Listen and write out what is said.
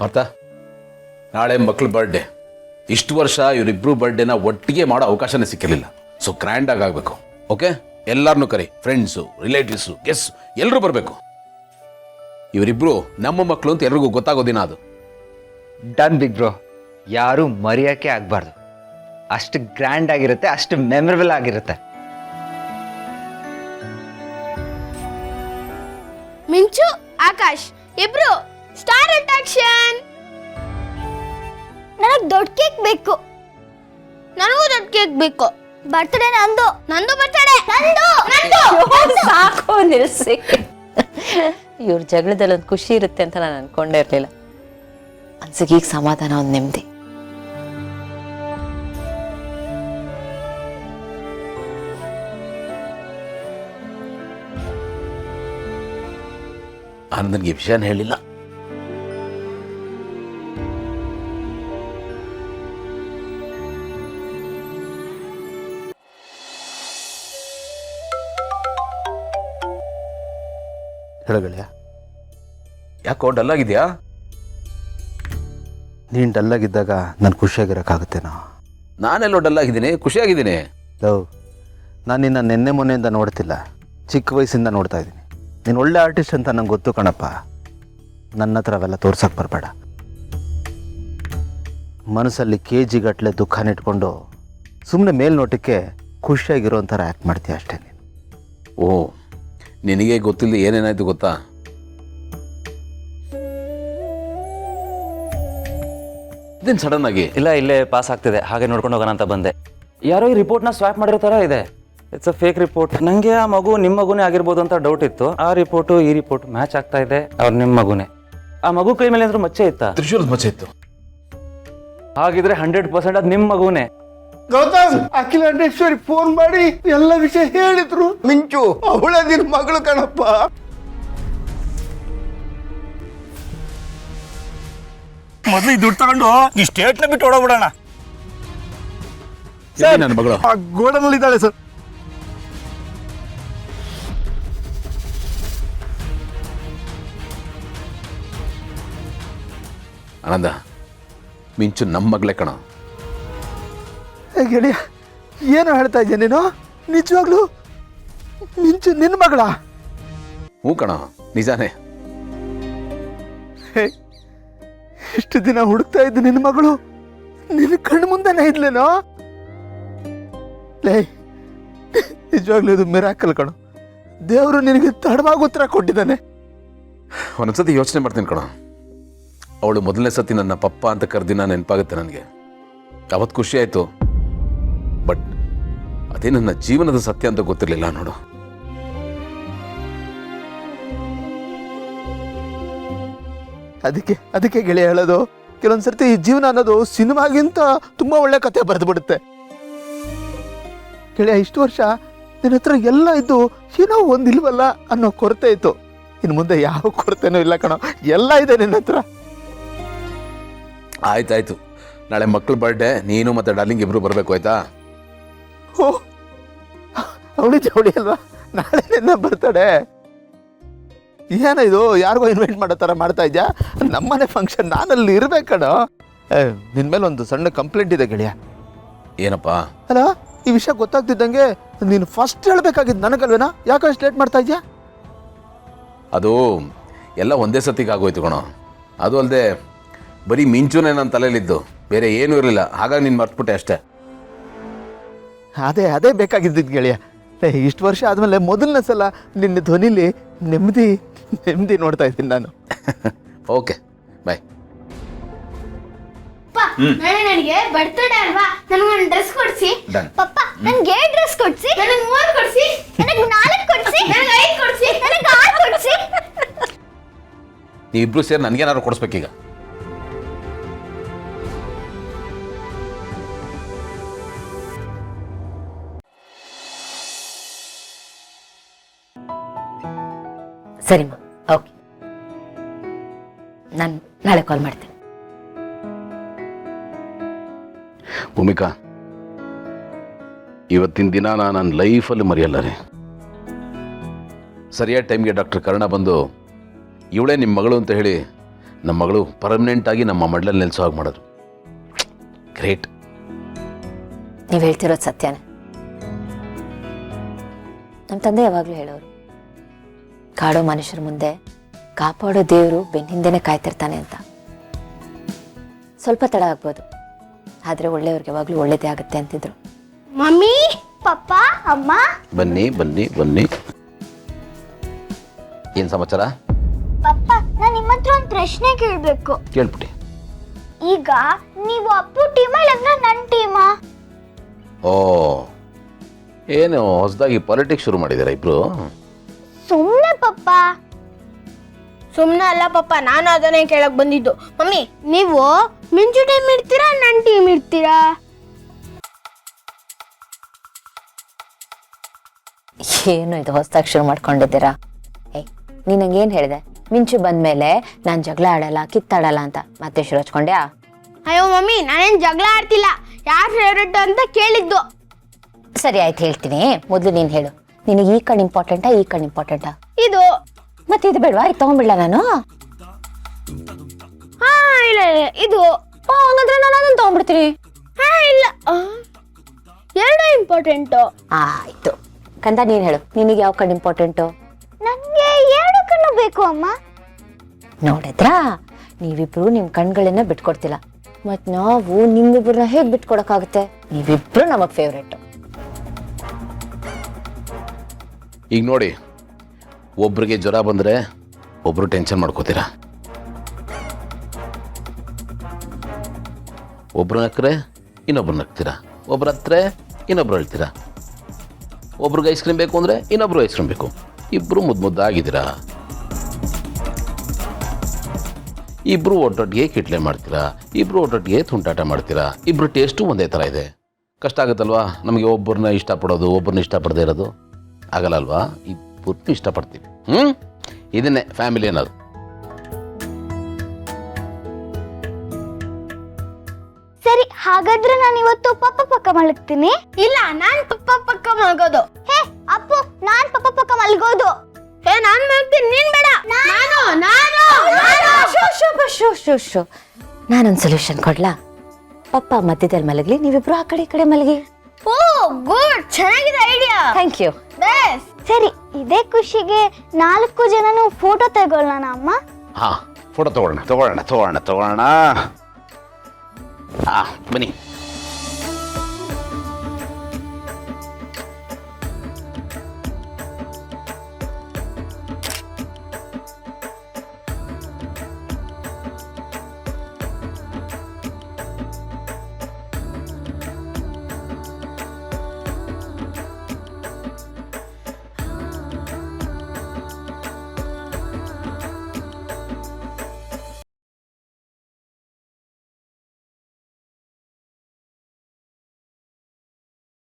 ಪಾರ್ಥ, ನಾಳೆ ಮಕ್ಕಳ ಬರ್ಡೇ. ಇಷ್ಟು ವರ್ಷ ಇವರಿಬ್ರು ಬರ್ಡೇನ ಒಟ್ಟಿಗೆ ಮಾಡೋ ಅವಕಾಶನೇ ಸಿಕ್ಕಿರಲಿಲ್ಲ. ಸೊ ಗ್ರ್ಯಾಂಡಾಗಿ ಆಗಬೇಕು. ಓಕೆ, ಎಲ್ಲರನ್ನೂ ಕರಿ, ಫ್ರೆಂಡ್ಸು, ರಿಲೇಟಿವ್ಸು, ಗೆಸ್ ಎಲ್ಲರೂ ಬರಬೇಕು. ಇವರಿಬ್ರು ನಮ್ಮ ಮಕ್ಕಳು ಅಂತ ಎಲ್ರಿಗೂ ಗೊತ್ತಾಗೋ ದಿನ ಅದು. Done big bro. ಯಾರು ಮರೆಯೋಕ್ಕೆ ಆಗಬಾರ್ದು. ಅಷ್ಟು ಗ್ರ್ಯಾಂಡ್ ಆಗಿರುತ್ತೆ, ಅಷ್ಟು ಮೆಮೊರಬಲ್ ಆಗಿರುತ್ತೆ. ಮಿಂಚು, ಆಕಾಶ್ ಇಬ್ರು ಸ್ಟಾರ್ ಅಟ್ರಾಕ್ಷನ್. ನನಗೆ ದೊಡ್ಡ ಕೇಕ್ ಬೇಕು. ನನಗೂ ದೊಡ್ಡ ಕೇಕ್ ಬೇಕು. ಬರ್ತಡೇ ನಂದು. ನಂದು ಬರ್ತಡೇ. ನಂದು. ಸಾಕು ನಿಲ್ಸಿ. ಇವ್ರ ಜಗಳದಲ್ಲಿ ಒಂದು ಖುಷಿ ಇರುತ್ತೆ ಅಂತ ನಾನು ಅನ್ಕೊಂಡೇ ಇರ್ಲಿಲ್ಲ. ಮನ್ಸಿಗೆ ಈಗ ಸಮಾಧಾನ, ಒಂದು ನೆಮ್ಮದಿ. ಆನಂದನ್ಗೆ ಈ ವಿಷಯನ ಹೇಳಿಲ್ಲ. ಹೇಳಗಳಯ್ಯ, ಯಾಕೋ ಡಲ್ ಆಗಿದ್ಯಾ? ನೀನು ಡಲ್ಲಾಗಿದ್ದಾಗ ನಾನು ಖುಷಿಯಾಗಿರೋಕ್ಕಾಗುತ್ತೇನೋ? ನಾನೆಲ್ಲೋ ಡಲ್ ಆಗಿದ್ದೀನಿ, ಖುಷಿಯಾಗಿದ್ದೀನಿ. ಲವ್, ನಾನು ನಿನ್ನ ನಿನ್ನೆ ಮೊನ್ನೆಯಿಂದ ನೋಡ್ತಿಲ್ಲ, ಚಿಕ್ಕ ವಯಸ್ಸಿಂದ ನೋಡ್ತಾ ಇದ್ದೀನಿ. ನೀನು ಒಳ್ಳೆ ಆರ್ಟಿಸ್ಟ್ ಅಂತ ನಂಗೆ ಗೊತ್ತು ಕಣಪ್ಪ. ನನ್ನ ಹತ್ರ ಅವೆಲ್ಲ ತೋರ್ಸಕ್ಕೆ ಬರಬೇಡ. ಮನಸ್ಸಲ್ಲಿ KG ಗಟ್ಟಲೆ ದುಃಖನ ಇಟ್ಕೊಂಡು ಸುಮ್ಮನೆ ಮೇಲ್ನೋಟಕ್ಕೆ ಖುಷಿಯಾಗಿರೋ ಥರ ಆ್ಯಕ್ಟ್ ಮಾಡ್ತೀಯ ಅಷ್ಟೇ ನೀನು. ಓ, ನಿನಗೆ ಗೊತ್ತಿಲ್ಲ ಏನೇನಾಯ್ತು ಗೊತ್ತಾ? ಇದೇನು ಸಡನ್ ಆಗಿ? ಇಲ್ಲ, ಇಲ್ಲೇ ಪಾಸ್ ಆಗ್ತಿದೆ, ಹಾಗೆ ನೋಡ್ಕೊಂಡು ಹೋಗೋಣ ಅಂತ ಬಂದೆ. ಯಾರೋ ಈ ರಿಪೋರ್ಟ್ನ ಸ್ವಾಪ್ ಮಾಡಿರೋ ಥರ ಇದೆ. It's a fake report. ನನಗೆ ಆ ಮಗು ನಿಮ್ಮ ಮಗುನೇ ಆಗಿರ್ಬೋದು ಅಂತ ಡೌಟ್ ಇತ್ತು. ಆ ರಿಪೋರ್ಟು ಈ ರಿಪೋರ್ಟ್ ಮ್ಯಾಚ್ ಆಗ್ತಾ ಇದೆ. ಅವ್ರು ನಿಮ್ಮ ಮಗುನೇ. ಆ ಮಗು ಕೈ ಮೇಲೆ ಏನಾದ್ರು ಮಚ್ಚೆ ಇತ್ತಾ? ತ್ರಿಶೂಲದ ಮಚ್ಚೆ ಇತ್ತು. ಹಾಗಿದ್ರೆ 100% ಅದು ನಿಮ್ಮ ಮಗುನೇ. ಗೌತಮ್, ಅಖಿಲೇಶ್ವರಿ ಫೋನ್ ಮಾಡಿ ಎಲ್ಲ ವಿಷಯ ಹೇಳಿದ್ರು. ಮಿಂಚು ಅವಳ ನಿನ್ ಮಗಳು ಕಣಪ್ಪ. ಮೊದಲು ಈ ದುಡ್ಡು ತಗೊಂಡು ಈ ಸ್ಟೇಟ್ನ ಬಿಟ್ಟು ಓಡೋಗ್ಬಿಡೋಣ. ನನ್ನ ಮಗಳು ಆ ಗೋಡನಲ್ಲಿ ಇದ್ದಾಳೆ ಸರ್. ಆನಂದ, ಮಿಂಚು ನಮ್ಮ ಮಗಳೇ ಕಣ. ಗೆಳೆಯ, ಏನು ಹೇಳ್ತಾ ಇದ್ಯಾ ನೀನು? ನಿಜವಾಗ್ಲು ಮಿಂಚು ನಿನ್ನ ಮಗಳ? ಹ್ಞೂ ಕಣ, ನಿಜಾನೇ. ಇಷ್ಟು ದಿನ ಹುಡುಕ್ತಾ ಇದ್ದು ನಿನ್ನ ಮಗಳು ನಿನ್ನ ಕಣ್ಣು ಮುಂದೆನೇ ಇದ್ಲೇನೋ? ಲೇ, ನಿಜವಾಗ್ಲೂ ಇದು ಮಿರಾಕಲ್ ಕಣೋ. ದೇವರು ನಿನಗೆ ತಡವಾಗಿ ಉತ್ತರ ಕೊಟ್ಟಿದ್ದಾನೆ. ಒಂದೊಂದ್ಸತಿ ಯೋಚನೆ ಮಾಡ್ತೀನಿ ಕಣ, ಅವಳು ಮೊದಲನೇ ಸತಿ ನನ್ನ ಪಪ್ಪ ಅಂತ ಕರೆದಿನ ನೆನಪಾಗುತ್ತೆ ನನಗೆ. ಅವತ್ತು ಖುಷಿ ಆಯಿತು, ಬಟ್ ಅದೇ ನನ್ನ ಜೀವನದ ಸತ್ಯ ಅಂತ ಗೊತ್ತಿರಲಿಲ್ಲ ನೋಡು. ಅದಕ್ಕೆ ಗೆಳೆಯ ಹೇಳೋದು, ಕೆಲವೊಂದ್ಸರ್ತಿ ಈ ಜೀವನ ಅನ್ನೋದು ಸಿನಿಮಾಗಿಂತ ತುಂಬಾ ಒಳ್ಳೆ ಕಥೆ ಬರೆದು ಬಿಡುತ್ತೆ. ಗೆಳೆಯ, ಇಷ್ಟು ವರ್ಷ ನಿನ್ನ ಹತ್ರ ಎಲ್ಲ ಇದ್ದು ಏನೋ ಒಂದಿಲ್ವಲ್ಲ ಅನ್ನೋ ಕೊರತೆ ಇತ್ತು. ಇನ್ನು ಮುಂದೆ ಯಾವ ಕೊರತೆನೂ ಇಲ್ಲ ಕಣೋ, ಎಲ್ಲ ಇದೆ ನಿನ್ನ ಹತ್ರ. ಆಯ್ತಾಯ್ತು, ನಾಳೆ ಮಕ್ಕಳ ಬರ್ಡೇ, ನೀನು ಮತ್ತೆ ಡಾರ್ಲಿಂಗ್ ಇಬ್ರು ಬರಬೇಕು, ಆಯ್ತಾ? ಓ, ಅವಳಿ ಜವಳಿ ಅಲ್ವಾ? ನಾಳೆ ನಿನ್ನ ಬರ್ತಡೆ. ಏನಿದು, ಯಾರಿಗೋ ಇನ್ವೈಟ್ ಮಾಡೋ ಥರ ಮಾಡ್ತಾ ಇದ್ಯಾ? ನಮ್ಮನೆ ಫಂಕ್ಷನ್, ನಾನಲ್ಲಿ ಇರ್ಬೇಕಣ. ನಿನ್ನ ಮೇಲೆ ಒಂದು ಸಣ್ಣ ಕಂಪ್ಲೇಂಟ್ ಇದೆ ಗೆಳೆಯ. ಏನಪ್ಪ? ಅಲ್ಲ, ಈ ವಿಷಯ ಗೊತ್ತಾಗ್ತಿದ್ದಂಗೆ ನೀನು ಫಸ್ಟ್ ಹೇಳ್ಬೇಕಾಗಿದ್ದು ನನಗಲ್ವೇನಾ? ಯಾಕೆ ಅಷ್ಟು ಲೇಟ್ ಮಾಡ್ತಾ ಇದ್ಯಾ? ಅದು ಎಲ್ಲ ಒಂದೇ ಸತಿಗೆ ಆಗೋಯ್ತು ಕಣೋ. ಅದು ಅಲ್ಲದೆ ಬರೀ ಮಿಂಚುನೇ ನನ್ನ ತಲೆಯಲ್ಲಿದ್ದು, ಬೇರೆ ಏನೂ ಇರಲಿಲ್ಲ. ಹಾಗಾಗಿ ನೀನು ಮರ್ತ್ಬಿಟ್ಟೆ ಅಷ್ಟೇ. ಅದೇ ಬೇಕಾಗಿದ್ದಿದ್ದು ಗೆಳೆಯ. ಇಷ್ಟು ವರ್ಷ ಆದಮೇಲೆ ಮೊದಲನೇ ಸಲ ನಿನ್ನ ಧ್ವನಿಲಿ ನೆಮ್ಮದಿ ನೋಡ್ತಾ ಇದ್ದೀನಿ ನಾನು. ಓಕೆ, ಬಾಯ್. ನಾಳೆ ನನಗೆ ಬರ್ತಡೇ ಅಲ್ವಾ, ನನಗೊಂದು ಡ್ರೆಸ್ ಕೊಡ್ಸಿ. Done. ಪಪ್ಪ, ನನಗೆ ಡ್ರೆಸ್ ಕೊಡ್ಸಿ. ನನಗೆ 3 ಕೊಡ್ಸಿ. ನನಗೆ 4 ಕೊಡ್ಸಿ. ನನಗೆ 5 ಕೊಡ್ಸಿ. ನನಗೆ 6 ಕೊಡ್ಸಿ. ನೀವಿಬ್ರು ಸೇರಿ ನನಗೇನಾದ್ರು ಕೊಡಿಸ್ಬೇಕೀಗ. ಸರಿಮ್ಮ, ಓಕೆ. ನಾನು ನಾಳೆ ಕಾಲ್ ಮಾಡ್ತೇನೆ. ಭೂಮಿಕಾ, ಇವತ್ತಿನ ದಿನ ನಾನು ನನ್ನ ಲೈಫಲ್ಲಿ ಮರೆಯಲ್ಲ ರೀ. ಸರಿಯಾದ ಟೈಮ್ಗೆ ಡಾಕ್ಟರ್ ಕರ್ಣ ಬಂದು ಇವಳೇ ನಿಮ್ಮ ಮಗಳು ಅಂತ ಹೇಳಿ ನಮ್ಮ ಮಗಳು ಪರ್ಮನೆಂಟಾಗಿ ನಮ್ಮ ಮಡ್ಲಲ್ಲಿ ನೆಲೆಸೋ ಹಾಗೆ ಮಾಡಿದ್ರು. ಗ್ರೇಟ್. ನೀವು ಹೇಳ್ತಿರೋದು ಸತ್ಯನೇ. ನಮ್ಮ ತಂದೆ ಯಾವಾಗಲೂ ಹೇಳೋರು, ಕಾಡೋ ಮನುಷ್ಯರ ಮುಂದೆ ಕಾಪಾಡೋ ದೇವರು ಬೆನ್ನಿಂದನೇ ಕಾಯ್ತಿರ್ತಾನೆ ಅಂತ. ಸ್ವಲ್ಪ ತಡ ಆಗ್ಬೋದು, ಆದರೆ ಒಳ್ಳೆಯವ್ರಿಗೆ ಯಾವಾಗಲೂ ಒಳ್ಳೇದೇ ಆಗುತ್ತೆ ಅಂತಿದ್ರು. ಮಮ್ಮಿ, ಪಪ್ಪ, ಅಮ್ಮ. ಬನ್ನಿ ಬನ್ನಿ ಬನ್ನಿ. ಏನು ಸಮಾಚಾರ? ಪಪ್ಪ, ನಾನು ನಿಮ್ಮ ಹತ್ರ ಒಂದು ಪ್ರಶ್ನೆ ಕೇಳಬೇಕು. ಕೇಳ್ಬಿಟ್ಟಿ. ಈಗ ನೀವು ಅಪ್ಪು ಟೀಮಾ ಇಲ್ಲ ನನ್ನ ಟೀಮಾ? ಓ, ಏನು ಹೊಸದಾಗಿ ಪಾಲಿಟಿಕ್ಸ್ ಶುರು ಮಾಡಿದ್ದೀರಾ ಇಬ್ರು? ಸುಮ್ಮನೆ ಪಪ್ಪ. ಸುಮ್ಮನೆ ಅಲ್ಲ ಪಪ್ಪ, ನಾನು ಅದನ್ನೇ ಕೇಳಕ್ ಬಂದಿದ್ದು. ಮಮ್ಮಿ, ನೀವು ಮಿಂಚು ಟೀಮ್ ಇರ್ತೀರಾ, ನನ್ನ ಟೀಮ್ ಇರ್ತೀರಾ? ಏನು ಇದು ಹೊಸದಾಗಿ ಶುರು ಮಾಡ್ಕೊಂಡಿದ್ದೀರಾ? ಏಯ್, ನೀನು ನಂಗೇನು ಹೇಳಿದೆ? ಮಿಂಚು ಬಂದ್ಮೇಲೆ ನಾನು ಜಗಳ ಆಡಲ್ಲ, ಕಿತ್ತಾಡಲ್ಲ ಅಂತ ಮತ್ತೆ ಶುರು ಹಚ್ಕೊಂಡ್ಯಾ? ಅಯ್ಯೋ ಮಮ್ಮಿ, ನಾನೇನು ಜಗಳ ಆಡ್ತಿಲ್ಲ. ಯಾರು ಫೇವ್ರೆಟ್ ಅಂತ ಕೇಳಿದ್ದು. ಸರಿ ಆಯ್ತು, ಹೇಳ್ತೀನಿ. ಮೊದಲು ನೀನು ಹೇಳು, ನಿನಗೆ ಈ ಕಣ್ಣು ಇಂಪಾರ್ಟೆಂಟಾ ಈ ಕಣ್ಣು ಇಂಪಾರ್ಟೆಂಟಾ? ಇದು. ಮತ್ತೆ ಇದು ಬೇಡವಾ? ಇದು ತಗೊಂಡ್ಬಿಡ್ಲಾ ನಾನು? ಹಾ, ಇಲ್ಲ ಇಲ್ಲ, ಇದು. ಹಂಗಂದ್ರೆ ನಾನು ಅದನ್ನು ತಗೊಂಡ್ಬಿಡ್ತೀನಿ. ಹಾ, ಇಲ್ಲ, ಎರಡು ಇಂಪಾರ್ಟೆಂಟು. ಆಯ್ತು ಕಂದ, ನೀನು ಹೇಳು, ನಿನಗೆ ಯಾವ ಕಣ್ಣು ಇಂಪಾರ್ಟೆಂಟು? ನನಗೆ ಎರಡು ಕಣ್ಣು ಬೇಕು ಅಮ್ಮ. ನೋಡಿದ್ರಾ, ನೀವಿಬ್ರು ನಿಮ್ಮ ಕಣ್ಗಳನ್ನ ಬಿಟ್ಕೊಡ್ತಿಲ್ಲ, ಮತ್ತು ನಾವು ನಿಮ್ಮಿಬ್ರನ್ನ ಹೇಗೆ ಬಿಟ್ಕೊಡಕ್ಕಾಗುತ್ತೆ? ನೀವಿಬ್ರು ನಮಗೆ ಫೇವ್ರೇಟು. ಈಗ ನೋಡಿ, ಒಬ್ರಿಗೆ ಜ್ವರ ಬಂದರೆ ಒಬ್ರು ಟೆನ್ಷನ್ ಮಾಡ್ಕೋತೀರಾ, ಒಬ್ರು ನಕ್ಕರೆ ಇನ್ನೊಬ್ರು ನಗ್ತೀರಾ, ಒಬ್ರು ಹತ್ರ ಇನ್ನೊಬ್ರು ಹೇಳ್ತೀರಾ, ಒಬ್ರಿಗೆ ಐಸ್ ಕ್ರೀಮ್ ಬೇಕು ಅಂದರೆ ಇನ್ನೊಬ್ರು ಐಸ್ ಕ್ರೀಮ್ ಬೇಕು. ಇಬ್ಬರು ಮುದ್ದಾಗಿದ್ದೀರಾ, ಇಬ್ಬರು ಒಟ್ಟೊಟ್ಟಿಗೆ ಕಿಟ್ಲೆ ಮಾಡ್ತೀರಾ, ಇಬ್ಬರು ಒಟ್ಟೊಟ್ಟಿಗೆ ತುಂಟಾಟ ಮಾಡ್ತೀರಾ, ಇಬ್ಬರು ಟೇಸ್ಟು ಒಂದೇ ಥರ ಇದೆ. ಕಷ್ಟ ಆಗುತ್ತಲ್ವಾ ನಮಗೆ ಒಬ್ಬರನ್ನ ಇಷ್ಟಪಡೋದು, ಒಬ್ಬರನ್ನ ಇಷ್ಟಪಡದೇ ಇರೋದು? ಆಗಲ್ಲ ಅಲ್ವಾ? ಇಬ್ಬರನ್ನೂ ಇಷ್ಟಪಡ್ತೀವಿ. ಇದನ್ನೇ ಫ್ಯಾಮಿಲಿ ಅನ್ನೋದು. ಸರಿ, ಹಾಗಾದ್ರೆ ನಾನು ಇವತ್ತು ಪಪ್ಪ ಪಕ್ಕ ಮಲಗ್ತೀನಿ. ಇಲ್ಲ, ನಾನ್ ಪಪ್ಪ ಪಕ್ಕ ಮಲಗೋದು. ಹೇ ಅಪ್ಪು, ನಾನ್ ಪಪ್ಪ ಪಕ್ಕ ಮಲಗೋದು. ಹೇ, ನಾನ್ ಮಲಗ್ತೀನಿ, ನೀನ್ ಬೇಡ. ನಾನೊಂದು ಸೊಲ್ಯೂಷನ್ ಕೊಡ್ಲಾ? ಪಪ್ಪ ಮಧ್ಯದಲ್ಲಿ ಮಲಗಲಿ, ನೀವಿಬ್ರು ಆ ಕಡೆ ಮಲಗಿ. ಓ ಗುಡ್, ಚೆನ್ನಾಗಿದೆ ಐಡಿಯಾ. Thank you. ಸರಿ, ಇದೇ ಖುಷಿಗೆ 4 ಜನನು ಫೋಟೋ ತಗೊಳ್ಳೋಣ ಅಮ್ಮ. ಹಾಂ, ಫೋಟೋ ತಗೊಳ್ಳೋಣ. ಬನ್ನಿ.